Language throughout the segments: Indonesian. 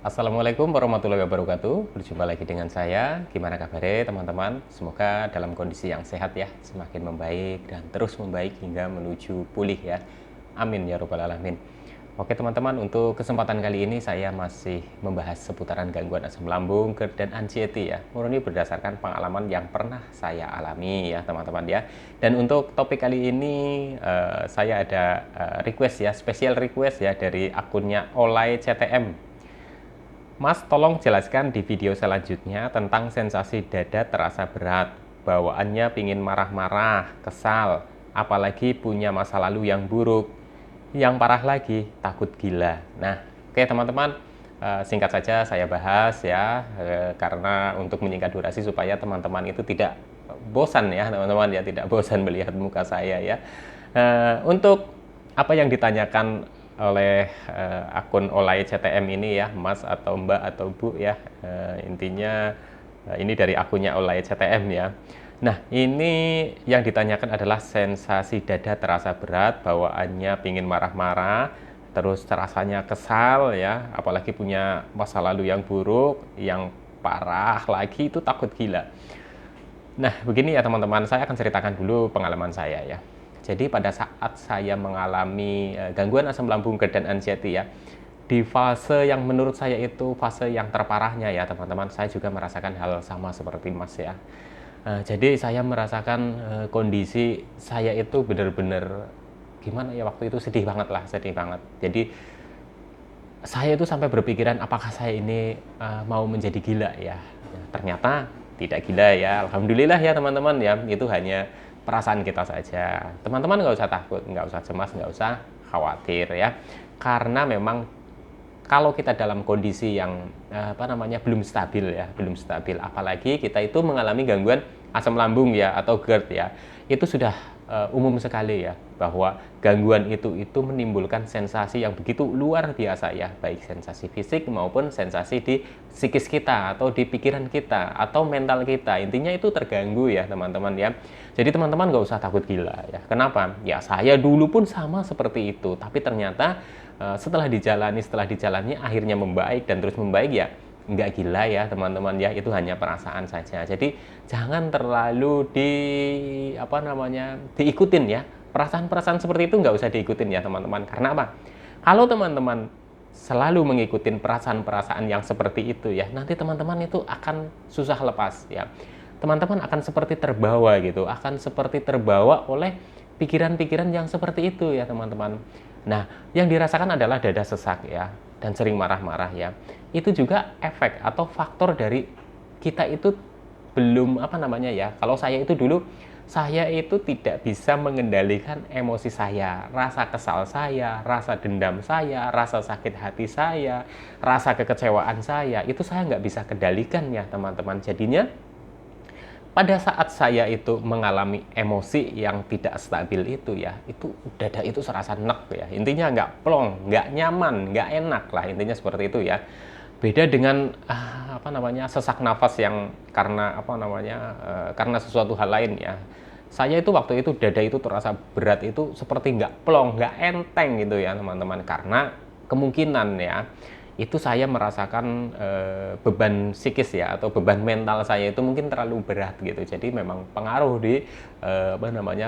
Assalamualaikum warahmatullahi wabarakatuh. Berjumpa lagi dengan saya. Gimana kabarnya teman-teman? Semoga dalam kondisi yang sehat ya, semakin membaik dan terus membaik hingga menuju pulih ya. Amin ya robbal alamin. Oke teman-teman, untuk kesempatan kali ini saya masih membahas seputaran gangguan asam lambung, GERD dan anxiety ya. Murni berdasarkan pengalaman yang pernah saya alami ya teman-teman ya. Dan untuk topik kali ini saya ada request ya, special request ya dari akunnya Olay CTM. Mas, tolong jelaskan di video selanjutnya tentang sensasi dada terasa berat, bawaannya pingin marah-marah, kesal, apalagi punya masa lalu yang buruk. Yang parah lagi, takut gila. Nah, oke teman-teman, singkat saja saya bahas ya, karena untuk menyingkat durasi supaya teman-teman itu tidak bosan ya teman-teman ya, tidak bosan melihat muka saya ya. Untuk apa yang ditanyakan oleh akun Olay CTM ini ya, Mas atau Mbak atau Bu ya, intinya ini dari akunnya Olay CTM ya. Nah, ini yang ditanyakan adalah sensasi dada terasa berat, bawaannya pingin marah-marah, terus rasanya kesal ya, apalagi punya masa lalu yang buruk, yang parah lagi itu takut gila. Nah, begini ya teman-teman, saya akan ceritakan dulu pengalaman saya ya. Jadi pada saat saya mengalami gangguan asam lambung, GERD dan anxiety ya, di fase yang menurut saya itu fase yang terparahnya ya teman-teman, saya juga merasakan hal sama seperti Mas ya. Jadi saya merasakan kondisi saya itu benar-benar gimana ya, waktu itu sedih banget lah, sedih banget. Jadi saya itu sampai berpikiran apakah saya ini mau menjadi gila ya. Ternyata tidak gila ya, alhamdulillah ya teman-teman ya, itu hanya perasaan kita saja. Teman-teman nggak usah takut, nggak usah cemas, nggak usah khawatir ya, karena memang kalau kita dalam kondisi yang belum stabil ya, belum stabil, apalagi kita itu mengalami gangguan asam lambung ya atau GERD ya, itu sudah umum sekali ya, bahwa gangguan itu menimbulkan sensasi yang begitu luar biasa ya, baik sensasi fisik maupun sensasi di psikis kita atau di pikiran kita atau mental kita, intinya itu terganggu ya teman-teman ya. Jadi teman-teman nggak usah takut gila ya. Kenapa? Ya saya dulu pun sama seperti itu, tapi ternyata setelah dijalani akhirnya membaik dan terus membaik ya, nggak gila ya teman-teman ya, itu hanya perasaan saja. Jadi jangan terlalu diikutin ya, perasaan-perasaan seperti itu nggak usah diikutin ya teman-teman. Karena apa? Kalau teman-teman selalu mengikuti perasaan-perasaan yang seperti itu ya, nanti teman-teman itu akan susah lepas ya. Teman-teman akan seperti terbawa gitu, akan seperti terbawa oleh pikiran-pikiran yang seperti itu ya teman-teman. Nah, yang dirasakan adalah dada sesak ya, dan sering marah-marah ya. Itu juga efek atau faktor dari kita itu belum kalau saya itu dulu, saya itu tidak bisa mengendalikan emosi saya, rasa kesal saya, rasa dendam saya, rasa sakit hati saya, rasa kekecewaan saya, itu saya nggak bisa kendalikan ya teman-teman. Jadinya pada saat saya itu mengalami emosi yang tidak stabil itu ya, itu dada itu serasa nek ya, intinya nggak plong, nggak nyaman, nggak enak lah, intinya seperti itu ya. Beda dengan sesak nafas yang karena sesuatu hal lain ya. Saya itu waktu itu dada itu terasa berat, itu seperti nggak plong, nggak enteng gitu ya teman-teman, karena kemungkinan ya itu saya merasakan beban psikis ya atau beban mental saya itu mungkin terlalu berat gitu. Jadi memang pengaruh di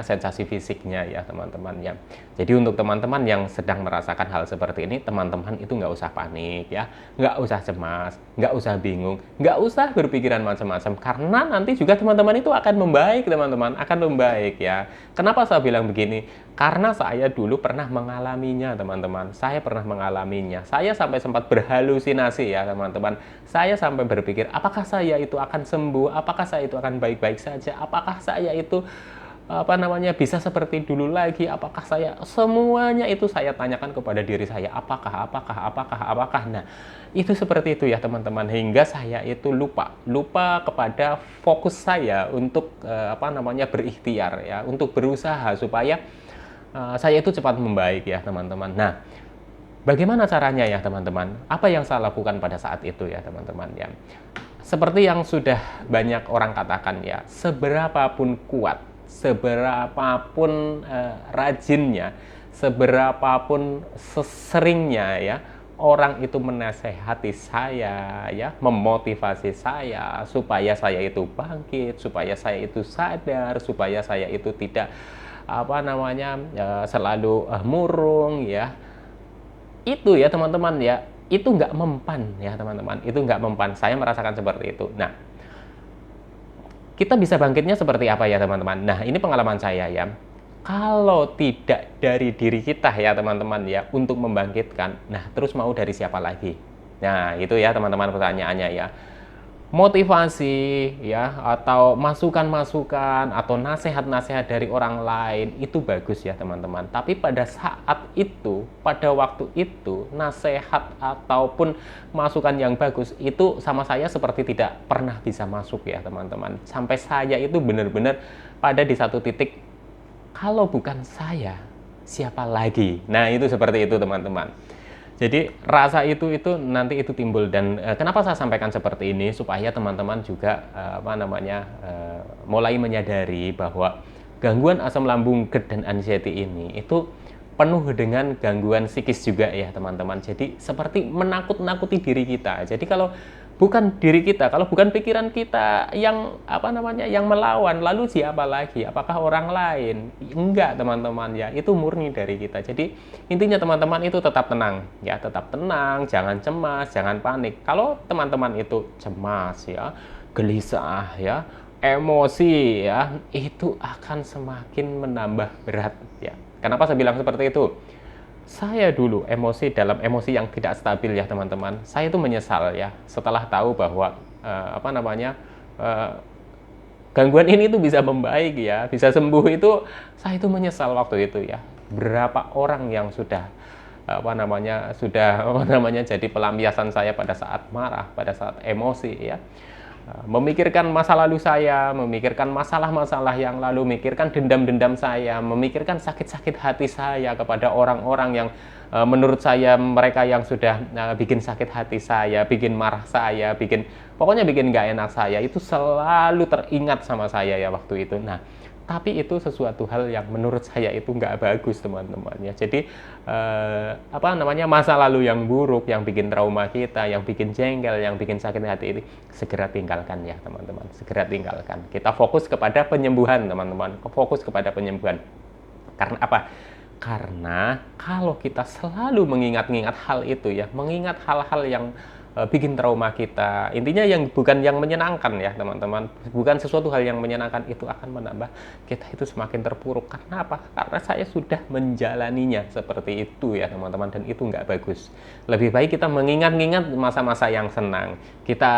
sensasi fisiknya ya teman-teman ya. Jadi untuk teman-teman yang sedang merasakan hal seperti ini, teman-teman itu nggak usah panik ya, nggak usah cemas, nggak usah bingung, nggak usah berpikiran macam-macam, karena nanti juga teman-teman itu akan membaik teman-teman, akan membaik ya. Kenapa saya bilang begini? Karena saya dulu pernah mengalaminya teman-teman, saya pernah mengalaminya. Saya sampai sempat berhalusinasi ya teman-teman. Saya sampai berpikir, apakah saya itu akan sembuh? Apakah saya itu akan baik-baik saja? Apakah saya itu bisa seperti dulu lagi? Apakah saya, semuanya itu saya tanyakan kepada diri saya, apakah. Nah, itu seperti itu ya teman-teman, hingga saya itu lupa kepada fokus saya untuk berikhtiar ya, untuk berusaha supaya saya itu cepat membaik ya teman-teman. Nah, bagaimana caranya ya teman-teman? Apa yang saya lakukan pada saat itu ya teman-teman ya? Seperti yang sudah banyak orang katakan ya, seberapapun kuat, seberapapun rajinnya, seberapapun seringnya ya, orang itu menasehati saya ya, memotivasi saya supaya saya itu bangkit, supaya saya itu sadar, supaya saya itu tidak selalu murung ya. Itu ya teman-teman ya, itu nggak mempan ya teman-teman, itu nggak mempan. Saya merasakan seperti itu. Nah, kita bisa bangkitnya seperti apa ya teman-teman? Nah, ini pengalaman saya ya. Kalau tidak dari diri kita ya teman-teman ya, untuk membangkitkan, nah terus mau dari siapa lagi? Nah, itu ya teman-teman pertanyaannya ya. Motivasi ya, atau masukan-masukan atau nasihat-nasihat dari orang lain itu bagus ya teman-teman. Tapi pada saat itu, pada waktu itu, nasihat ataupun masukan yang bagus itu sama saya seperti tidak pernah bisa masuk ya teman-teman. Sampai saya itu benar-benar pada di satu titik, kalau bukan saya, siapa lagi? Nah, itu seperti itu teman-teman. Jadi rasa itu nanti itu timbul, dan kenapa saya sampaikan seperti ini supaya teman-teman juga mulai menyadari bahwa gangguan asam lambung GERD dan anxiety ini itu penuh dengan gangguan psikis juga ya teman-teman. Jadi seperti menakut-nakuti diri kita. Jadi kalau bukan diri kita, kalau bukan pikiran kita yang yang melawan, lalu siapa lagi? Apakah orang lain? Enggak teman-teman ya, itu murni dari kita. Jadi intinya teman-teman itu tetap tenang ya, tetap tenang, jangan cemas, jangan panik. Kalau teman-teman itu cemas ya, gelisah ya, emosi ya, itu akan semakin menambah berat ya. Kenapa saya bilang seperti itu? Saya dulu dalam emosi yang tidak stabil ya teman-teman. Saya itu menyesal ya setelah tahu bahwa gangguan ini tuh bisa membaik ya, bisa sembuh itu. Saya itu menyesal waktu itu ya. Berapa orang yang sudah jadi pelampiasan saya pada saat marah, pada saat emosi ya. Memikirkan masa lalu saya, memikirkan masalah-masalah yang lalu, memikirkan dendam-dendam saya, memikirkan sakit-sakit hati saya kepada orang-orang yang menurut saya mereka yang sudah bikin sakit hati saya, bikin marah saya, pokoknya bikin nggak enak saya, itu selalu teringat sama saya ya waktu itu. Nah, tapi itu sesuatu hal yang menurut saya itu nggak bagus teman-teman ya. Jadi masa lalu yang buruk, yang bikin trauma kita, yang bikin jengkel, yang bikin sakit hati ini segera tinggalkan ya teman-teman, segera tinggalkan. Kita fokus kepada penyembuhan teman-teman, fokus kepada penyembuhan. Karena apa? Karena kalau kita selalu mengingat-ingat hal itu ya, mengingat hal-hal yang bikin trauma kita, intinya yang bukan yang menyenangkan ya teman-teman, bukan sesuatu hal yang menyenangkan, itu akan menambah kita itu semakin terpuruk. Karena apa? Karena saya sudah menjalaninya seperti itu ya teman-teman, dan itu nggak bagus. Lebih baik kita mengingat-ingat masa-masa yang senang, kita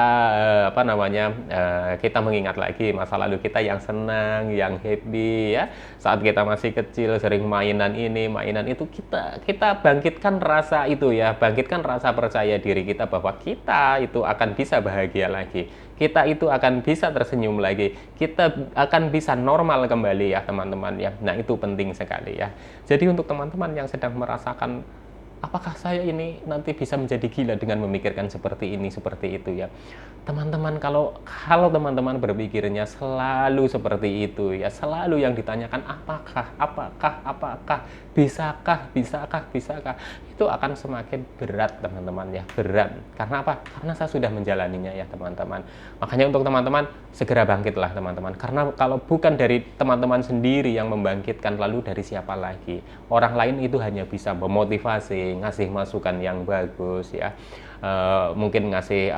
kita mengingat lagi masa lalu kita yang senang, yang happy ya, saat kita masih kecil sering mainan ini, mainan itu, kita bangkitkan rasa itu ya, bangkitkan rasa percaya diri kita bahwa kita itu akan bisa bahagia lagi, kita itu akan bisa tersenyum lagi, kita akan bisa normal kembali ya teman-teman ya. Nah, itu penting sekali ya. Jadi untuk teman-teman yang sedang merasakan apakah saya ini nanti bisa menjadi gila dengan memikirkan seperti ini, seperti itu ya. Teman-teman, kalau teman-teman berpikirnya selalu seperti itu ya, selalu yang ditanyakan apakah, bisakah, itu akan semakin berat teman-teman ya, berat. Karena apa? Karena saya sudah menjalaninya ya teman-teman. Makanya untuk teman-teman segera bangkitlah teman-teman. Karena kalau bukan dari teman-teman sendiri yang membangkitkan, lalu dari siapa lagi? Orang lain itu hanya bisa memotivasi, ngasih masukan yang bagus ya. Mungkin ngasih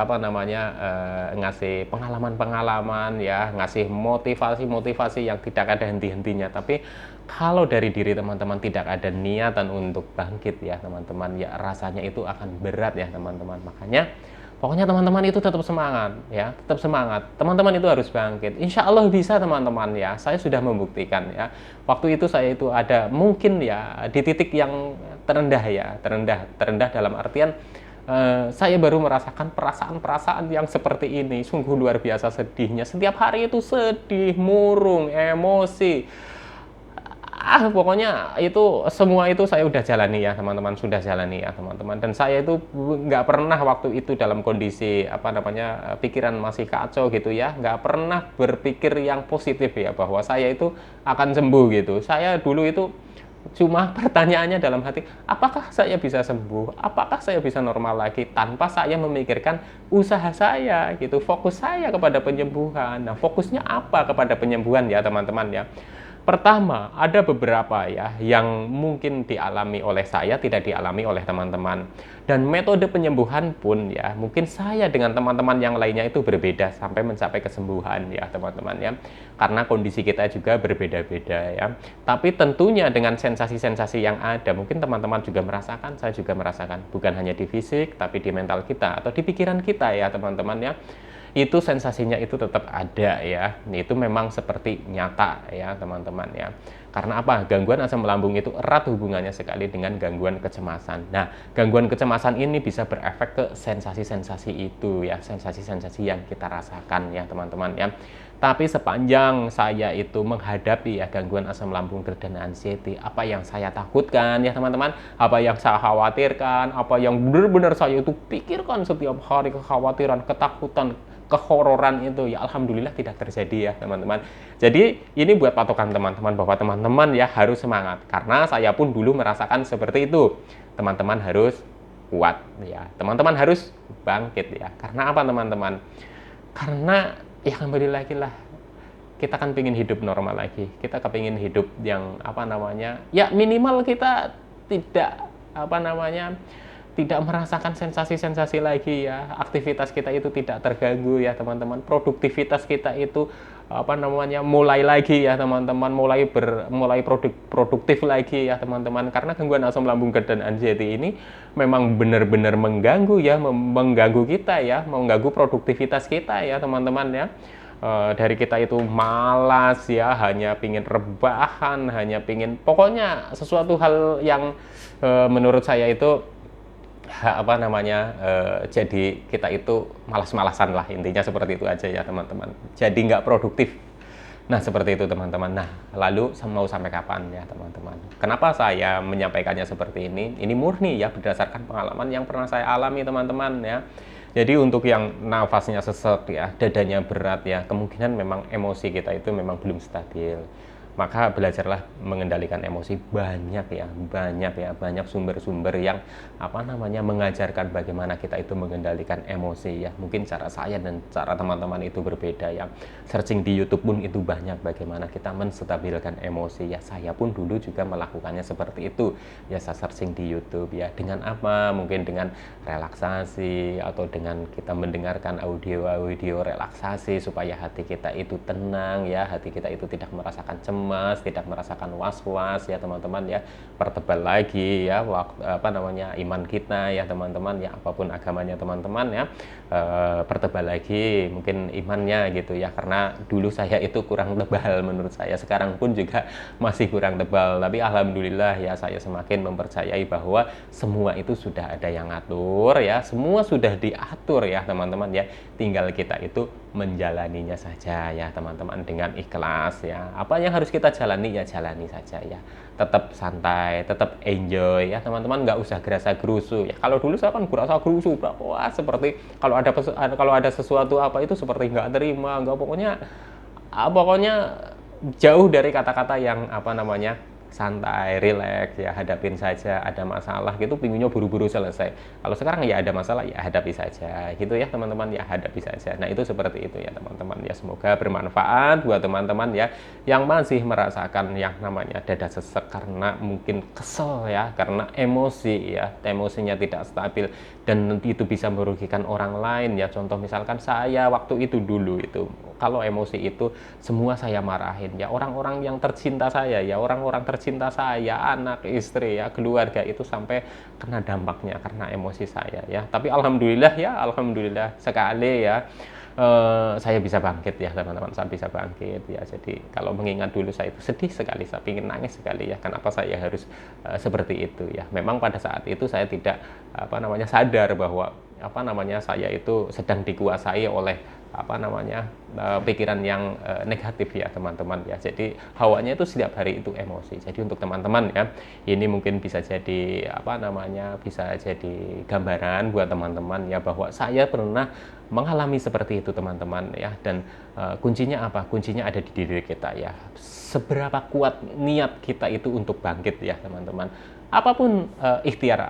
ngasih pengalaman-pengalaman ya, ngasih motivasi yang tidak ada henti-hentinya. Tapi kalau dari diri teman-teman tidak ada niatan untuk bangkit ya teman-teman ya, rasanya itu akan berat ya teman-teman. Makanya pokoknya teman-teman itu tetap semangat ya, tetap semangat. Teman-teman itu harus bangkit. Insya Allah bisa teman-teman ya. Saya sudah membuktikan ya. Waktu itu saya itu ada mungkin ya di titik yang terendah ya, terendah dalam artian saya baru merasakan perasaan-perasaan yang seperti ini. Sungguh luar biasa sedihnya. Setiap hari itu sedih, murung, emosi. Pokoknya itu semua itu saya udah jalani ya teman-teman, sudah jalani ya teman-teman. Dan saya itu nggak pernah waktu itu dalam kondisi pikiran masih kacau gitu ya, nggak pernah berpikir yang positif ya bahwa saya itu akan sembuh gitu. Saya dulu itu Cuma pertanyaannya dalam hati, apakah saya bisa sembuh? Apakah saya bisa normal lagi tanpa saya memikirkan usaha saya gitu. Fokus saya kepada penyembuhan. Nah, fokusnya apa kepada penyembuhan ya, teman-teman ya? Pertama, ada beberapa ya yang mungkin dialami oleh saya, tidak dialami oleh teman-teman. Dan metode penyembuhan pun ya, mungkin saya dengan teman-teman yang lainnya itu berbeda sampai mencapai kesembuhan ya, teman-teman ya. Karena kondisi kita juga berbeda-beda ya. Tapi tentunya dengan sensasi-sensasi yang ada, mungkin teman-teman juga merasakan, saya juga merasakan. Bukan hanya di fisik, tapi di mental kita atau di pikiran kita ya, teman-teman ya. Itu sensasinya itu tetap ada ya. Itu memang seperti nyata ya, teman-teman ya. Karena apa? Gangguan asam lambung itu erat hubungannya sekali dengan gangguan kecemasan. Nah, gangguan kecemasan ini bisa berefek ke sensasi-sensasi itu ya, sensasi-sensasi yang kita rasakan ya, teman-teman ya. Tapi sepanjang saya itu menghadapi ya gangguan asam lambung dan anxiety, apa yang saya takutkan ya, teman-teman, apa yang saya khawatirkan, apa yang benar-benar saya itu pikirkan setiap hari, kekhawatiran, ketakutan, kehororan itu ya, alhamdulillah tidak terjadi ya, teman-teman. Jadi ini buat patokan teman-teman bahwa teman-teman ya harus semangat, karena saya pun dulu merasakan seperti itu. Teman-teman harus kuat ya, teman-teman harus bangkit ya. Karena apa, teman-teman? Karena ya kembali lagi lah, kita kan pengen hidup normal lagi, kita kepingin hidup yang apa namanya ya, minimal kita tidak apa namanya tidak merasakan sensasi-sensasi lagi ya, aktivitas kita itu tidak terganggu ya, teman-teman, produktivitas kita itu apa namanya mulai lagi ya, teman-teman, mulai produktif lagi ya, teman-teman. Karena gangguan asam lambung dan anxiety ini memang benar-benar mengganggu ya, mengganggu kita ya, mengganggu produktivitas kita ya, teman-teman ya. Dari kita itu malas ya, hanya pingin rebahan, hanya pingin pokoknya sesuatu hal yang menurut saya itu apa namanya jadi kita itu malas-malasan lah, intinya seperti itu aja ya, teman-teman. Jadi nggak produktif. Nah, seperti itu, teman-teman. Nah, lalu mau sampai kapan ya, teman-teman? Kenapa saya menyampaikannya seperti ini? Ini murni ya berdasarkan pengalaman yang pernah saya alami, teman-teman ya. Jadi untuk yang nafasnya sesek ya, dadanya berat ya, kemungkinan memang emosi kita itu memang belum stabil. Maka belajarlah mengendalikan emosi. Banyak sumber-sumber yang apa namanya mengajarkan bagaimana kita itu mengendalikan emosi ya. Mungkin cara saya dan cara teman-teman itu berbeda ya. Searching di YouTube pun itu banyak bagaimana kita menstabilkan emosi ya. Saya pun dulu juga melakukannya seperti itu ya. Saya searching di YouTube ya, dengan apa? Mungkin dengan relaksasi atau dengan kita mendengarkan audio relaksasi supaya hati kita itu tenang ya, hati kita itu tidak merasakan cemas, tidak merasakan was-was ya, teman-teman ya. Pertebal lagi ya apa namanya iman kita ya, teman-teman ya, apapun agamanya teman-teman ya, pertebal lagi mungkin imannya gitu ya. Karena dulu saya itu kurang tebal menurut saya, sekarang pun juga masih kurang tebal, tapi alhamdulillah ya saya semakin mempercayai bahwa semua itu sudah ada yang ngatur ya, semua sudah diatur ya, teman-teman ya. Tinggal kita itu menjalaninya saja ya, teman-teman, dengan ikhlas ya. Apa yang harus kita jalani ya jalani saja ya. Tetap santai, tetap enjoy ya, teman-teman, nggak usah gerasa gerusu ya. Kalau dulu saya kan gerasa gerusu, wah, seperti kalau ada sesuatu apa itu seperti nggak terima, nggak, pokoknya jauh dari kata-kata yang apa namanya santai, relax ya, hadapin saja. Ada masalah gitu pinginnya buru-buru selesai. Kalau sekarang ya ada masalah ya hadapi saja gitu ya, teman-teman ya, hadapi saja. Nah, itu seperti itu ya, teman-teman ya. Semoga bermanfaat buat teman-teman ya yang masih merasakan yang namanya dada sesek karena mungkin kesel ya, karena emosi ya, emosinya tidak stabil dan itu bisa merugikan orang lain ya. Contoh misalkan saya waktu itu dulu itu kalau emosi itu semua saya marahin ya, orang-orang yang tercinta saya ya, cinta saya, anak, istri ya, keluarga itu sampai kena dampaknya karena emosi saya ya. Tapi alhamdulillah ya, alhamdulillah sekali ya, saya bisa bangkit ya, teman-teman, saya bisa bangkit ya. Jadi kalau mengingat dulu saya itu sedih sekali, saya ingin nangis sekali ya, kenapa saya harus seperti itu ya. Memang pada saat itu saya tidak apa namanya sadar bahwa apa namanya saya itu sedang dikuasai oleh apa namanya pikiran yang negatif ya teman-teman ya. Jadi hawanya itu setiap hari itu emosi. Jadi untuk teman-teman ya, ini mungkin bisa jadi apa namanya, bisa jadi gambaran buat teman-teman ya, bahwa saya pernah mengalami seperti itu teman-teman ya. Dan kuncinya apa? Kuncinya ada di diri kita ya. Seberapa kuat niat kita itu untuk bangkit ya teman-teman. Apapun ikhtiar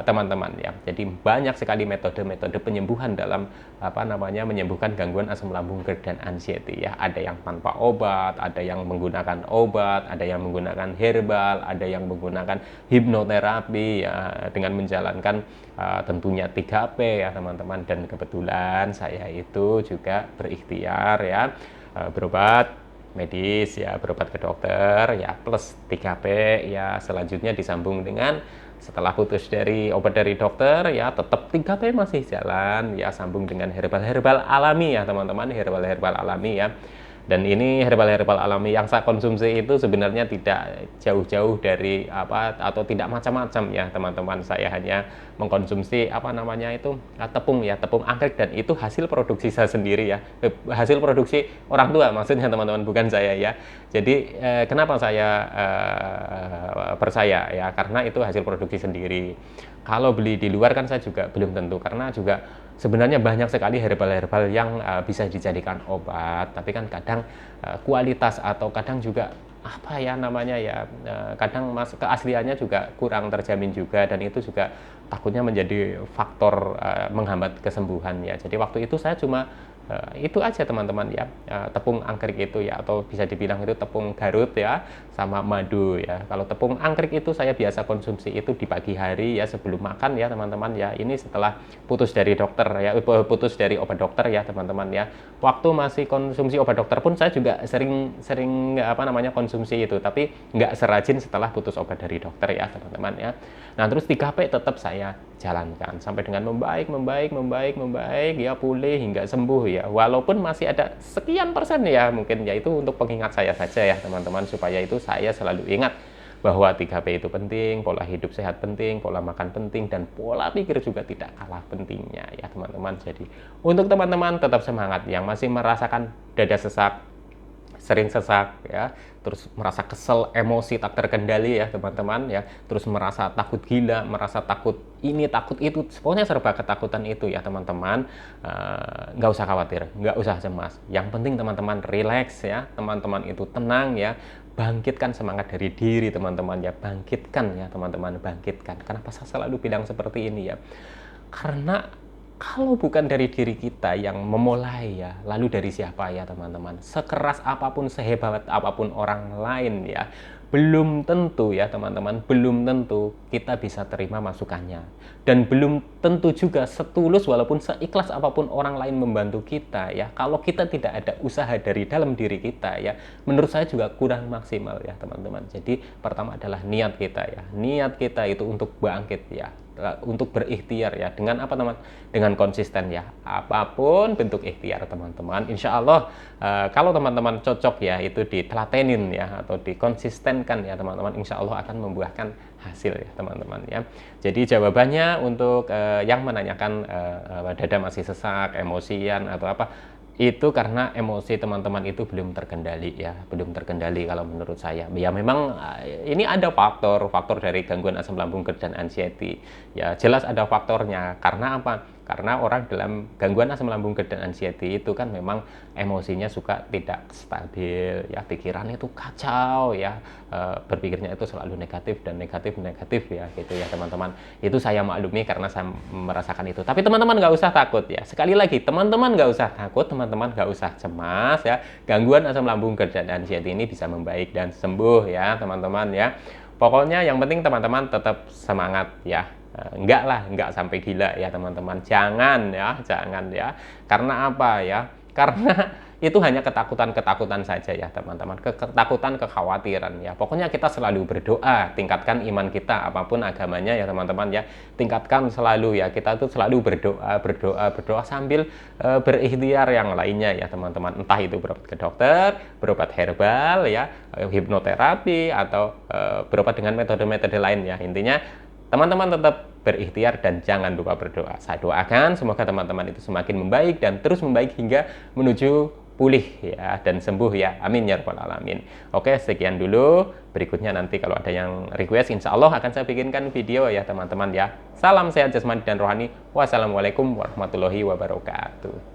teman-teman ya. Jadi banyak sekali metode-metode penyembuhan dalam apa namanya, menyembuhkan gangguan asam lambung, GERD dan anxiety ya. Ada yang tanpa obat, ada yang menggunakan obat, ada yang menggunakan herbal, ada yang menggunakan hipnoterapi ya, dengan menjalankan tentunya 3P ya teman-teman. Dan kebetulan saya itu juga berikhtiar ya, berobat medis ya, berobat ke dokter ya, plus 3P ya. Selanjutnya disambung dengan setelah putus dari obat dari dokter ya, tetap 3P masih jalan ya, sambung dengan herbal-herbal alami ya teman-teman, herbal-herbal alami ya. Dan ini herbal-herbal alami yang saya konsumsi itu sebenarnya tidak jauh-jauh dari apa, atau tidak macam-macam ya teman-teman. Saya hanya mengkonsumsi apa namanya itu tepung ya, tepung anggrek, dan itu hasil produksi saya sendiri ya, hasil produksi orang tua maksudnya teman-teman, bukan saya ya. Jadi kenapa saya percaya ya, karena itu hasil produksi sendiri. Kalau beli di luar kan saya juga belum tentu, karena juga sebenarnya banyak sekali herbal-herbal yang bisa dijadikan obat, tapi kan kadang kualitas atau kadang juga apa ya namanya ya, kadang keasliannya juga kurang terjamin juga, dan itu juga takutnya menjadi faktor menghambat kesembuhan ya. Jadi waktu itu saya cuma itu aja teman-teman ya, tepung anggrek itu ya, atau bisa dibilang itu tepung Garut ya, sama madu ya. Kalau tepung anggrek itu saya biasa konsumsi itu di pagi hari ya, sebelum makan ya teman-teman ya. Ini setelah putus dari dokter ya, putus dari obat dokter ya teman-teman ya. Waktu masih konsumsi obat dokter pun saya juga sering apa namanya konsumsi itu, tapi nggak serajin setelah putus obat dari dokter ya teman-teman ya. Nah terus 3P tetap saya jalankan sampai dengan membaik ya, pulih hingga sembuh ya. Walaupun masih ada sekian persen ya, mungkin ya itu untuk pengingat saya saja ya teman-teman, supaya itu saya selalu ingat bahwa 3P itu penting, pola hidup sehat penting, pola makan penting, dan pola pikir juga tidak kalah pentingnya ya teman-teman. Jadi untuk teman-teman tetap semangat yang masih merasakan dada sesak, sering sesak ya, terus merasa kesel, emosi tak terkendali ya teman-teman ya, terus merasa takut gila, merasa takut ini, takut itu, pokoknya serba ketakutan itu ya teman-teman. Nggak usah khawatir, nggak usah cemas, yang penting teman-teman relax ya, teman-teman itu tenang ya, bangkitkan semangat dari diri teman-teman ya, bangkitkan ya teman-teman, bangkitkan. Kenapa saya selalu bilang seperti ini ya, karena kalau bukan dari diri kita yang memulai ya, lalu dari siapa ya teman-teman? Sekeras apapun, sehebat apapun orang lain ya, belum tentu ya teman-teman, belum tentu kita bisa terima masukannya. Dan belum tentu juga setulus walaupun seikhlas apapun orang lain membantu kita ya, kalau kita tidak ada usaha dari dalam diri kita ya, menurut saya juga kurang maksimal ya teman-teman. Jadi pertama adalah niat kita ya, niat kita itu untuk bangkit ya, untuk berikhtiar ya, dengan apa teman, dengan konsisten ya, apapun bentuk ikhtiar teman-teman. Insya Allah kalau teman-teman cocok ya, itu ditelatenin ya, atau dikonsistenkan ya teman-teman, insya Allah akan membuahkan hasil ya teman-teman ya. Jadi jawabannya untuk yang menanyakan dada masih sesak, emosian atau apa, itu karena emosi teman-teman itu belum terkendali ya, belum terkendali kalau menurut saya ya. Memang ini ada faktor dari gangguan asam lambung, GERD dan anxiety ya, jelas ada faktornya. Karena apa? Karena orang dalam gangguan asam lambung, GERD dan anxiety itu kan memang emosinya suka tidak stabil ya, pikirannya itu kacau ya, berpikirnya itu selalu negatif dan negatif ya gitu ya teman-teman. Itu saya maklumi karena saya merasakan itu. Tapi teman-teman nggak usah takut ya, sekali lagi teman-teman nggak usah takut, teman-teman nggak usah cemas ya. Gangguan asam lambung, GERD dan anxiety ini bisa membaik dan sembuh ya teman-teman ya. Pokoknya yang penting teman-teman tetap semangat ya. Enggak sampai gila ya teman-teman, jangan ya. Karena apa ya? Karena itu hanya ketakutan saja ya teman-teman, ketakutan, kekhawatiran ya. Pokoknya kita selalu berdoa, tingkatkan iman kita apapun agamanya ya teman-teman ya, tingkatkan selalu ya, kita tuh selalu berdoa sambil berikhtiar yang lainnya ya teman-teman. Entah itu berobat ke dokter, berobat herbal ya, hipnoterapi, atau berobat dengan metode-metode lain ya. Intinya teman-teman tetap berikhtiar dan jangan lupa berdoa. Saya doakan semoga teman-teman itu semakin membaik dan terus membaik hingga menuju pulih ya dan sembuh ya. Amin ya rabbal alamin. Oke, sekian dulu. Berikutnya nanti kalau ada yang request, insya Allah akan saya bikinkan video ya teman-teman ya. Salam sehat jasmani dan rohani. Wassalamualaikum warahmatullahi wabarakatuh.